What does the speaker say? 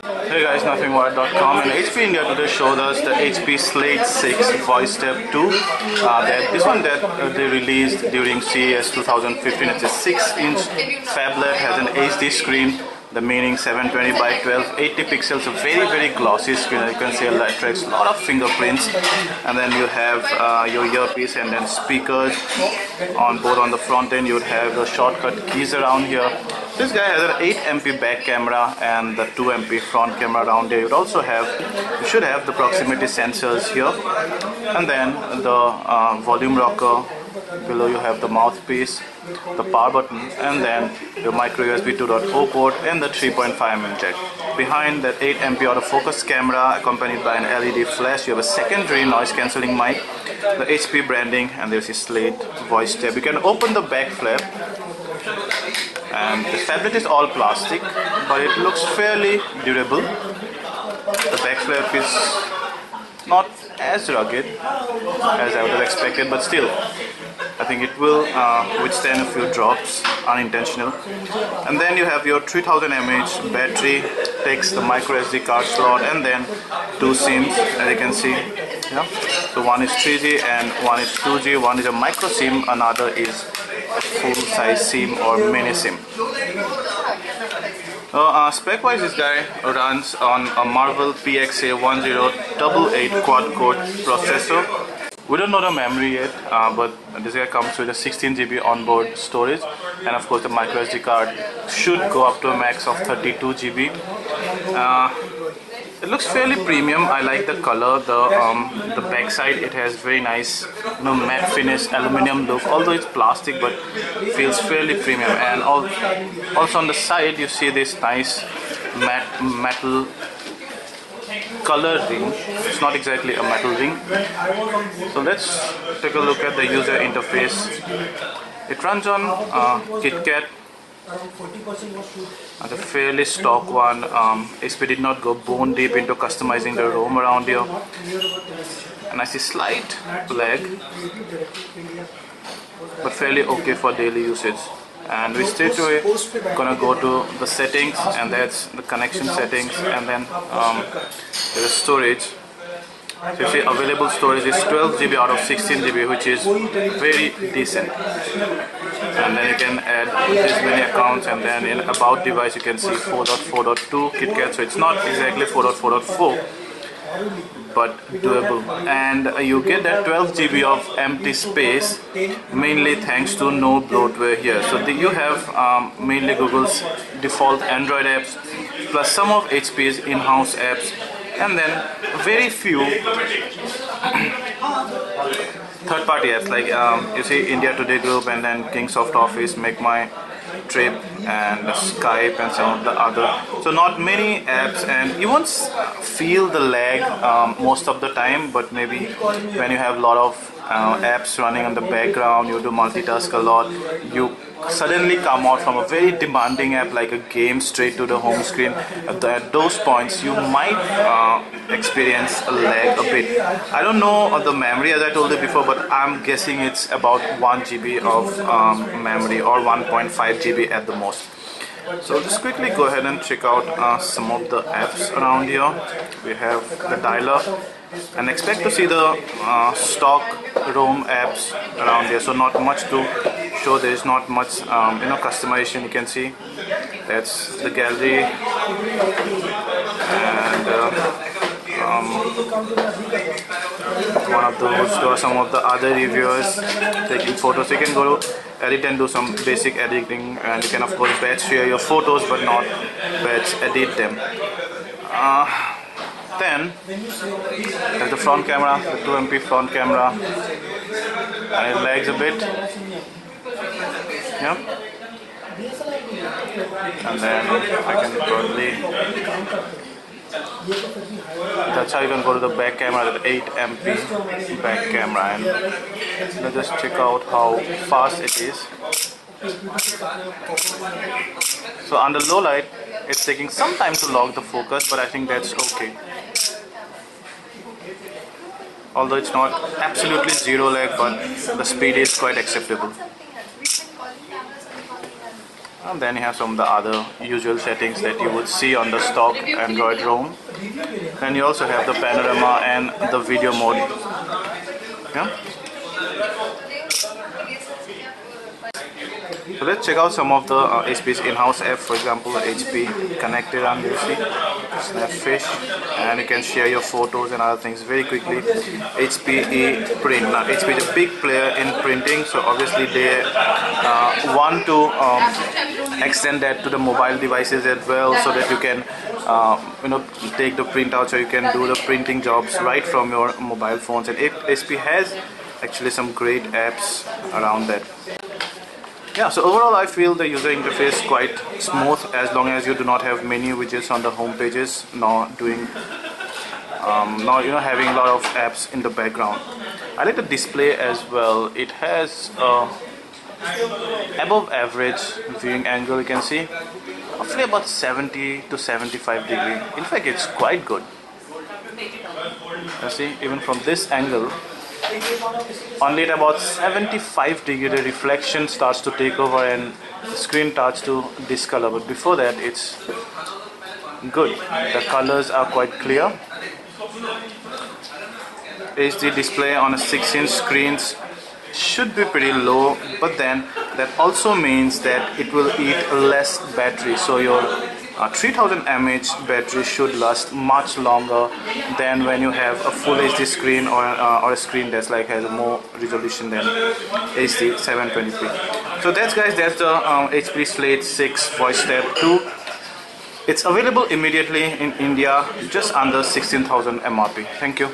Hey guys, nothingwired.com and HP India today showed us the HP Slate 6 Voicetab 2. This one that they released during CES 2015. It's a 6-inch phablet, has an HD screen, the meaning 720 by 1280 pixels, a very glossy screen. You can see it tracks a lot of fingerprints, and then you have your earpiece and then speakers on both. On the front end you would have the shortcut keys around here. This guy has an 8MP back camera and the 2MP front camera around there. You should have the proximity sensors here, and then the volume rocker. Below you have the mouthpiece, the power button, and then your micro USB 2.0 port and the 3.5mm jack. Behind that 8MP autofocus camera accompanied by an LED flash, you have a secondary noise cancelling mic, the HP branding, and there's a Slate Voicetab. You can open the back flap, and the phablet is all plastic, but it looks fairly durable. The back flap is not as rugged as I would have expected, but still I think it will withstand a few drops, unintentional. And then you have your 3000 mAh battery, takes the micro SD card slot, and then two SIMs, as you can see. Yeah. So one is 3G and one is 2G. One is a micro SIM, another is a full-size SIM or mini SIM. Spec-wise, this guy runs on a Marvel PXA 1088 quad-core processor. We don't know the memory yet, but this guy comes with a 16GB onboard storage, and of course the micro SD card should go up to a max of 32GB. It looks fairly premium. I like the color. The backside, it has very nice, matte finish aluminum look. Although it's plastic, but feels fairly premium. And also on the side, you see this nice metal color ring. It's not exactly a metal ring. So let's take a look at the user interface. It runs on KitKat. The fairly stock one. HP did not go bone deep into customizing the ROM around here, and I see slight lag, but fairly okay for daily usage. And we straight away gonna go to the settings, and that's the connection settings, and then there is storage. So you see available storage is 12GB out of 16GB, which is very decent. And then you can add this many accounts, and then in about device you can see 4.4.2 KitKat. So it's not exactly 4.4.4, but doable. And you get that 12GB of empty space mainly thanks to no bloatware here. So you have mainly Google's default Android apps plus some of HP's in-house apps, and then very few third-party apps like you see India Today Group, and then Kingsoft Office, Make My Trip, and Skype, and some of the other. So not many apps, and you won't feel the lag most of the time, but maybe when you have a lot of apps running on the background, you do multitask a lot, you suddenly come out from a very demanding app like a game straight to the home screen. At those points you might experience a lag a bit. I don't know the memory, as I told you before, but I'm guessing it's about 1GB of memory, or 1.5GB at the most. So just quickly go ahead and check out some of the apps around here. We have the dialer, and expect to see the stock ROM apps around here. So not much to show. There is not much customization. You can see that's the gallery, and one of those are some of the other reviewers taking photos. So you can go to edit and do some basic editing, and you can of course batch share your photos but not batch edit them. Then there's the front camera, the 2MP front camera, and it lags a bit. Yeah. And then I can probably, that's how you can go to the back camera, the 8MP back camera, and let's just check out how fast it is. So under low light it's taking some time to lock the focus, but I think that's okay. Although it's not absolutely zero lag, but the speed is quite acceptable. And then you have some of the other usual settings that you would see on the stock Android ROM. Then you also have the panorama and the video mode. Yeah. So let's check out some of the HP's in-house app. For example, HP Connected, and you see Snapfish, and you can share your photos and other things very quickly. HP ePrint. Now HP is a big player in printing, so obviously they want to extend that to the mobile devices as well, so that you can take the printouts, or you can do the printing jobs right from your mobile phones. And HP has actually some great apps around that. Yeah, so overall I feel the user interface quite smooth, as long as you do not have many widgets on the home pages, nor having a lot of apps in the background. I like the display as well. It has above average viewing angle, you can see, roughly about 70 to 75 degree. In fact, it's quite good. You see, even from this angle, only at about 75 degree the reflection starts to take over and the screen starts to discolor, but before that it's good. The colors are quite clear. HD display on a 6-inch screen should be pretty low, but then that also means that it will eat less battery, so your 3000 mAh battery should last much longer than when you have a full HD screen or a screen that's like has more resolution than HD 720p. So that's the HP Slate 6 Voicetab 2. It's available immediately in India, just under 16,000 MRP. Thank you.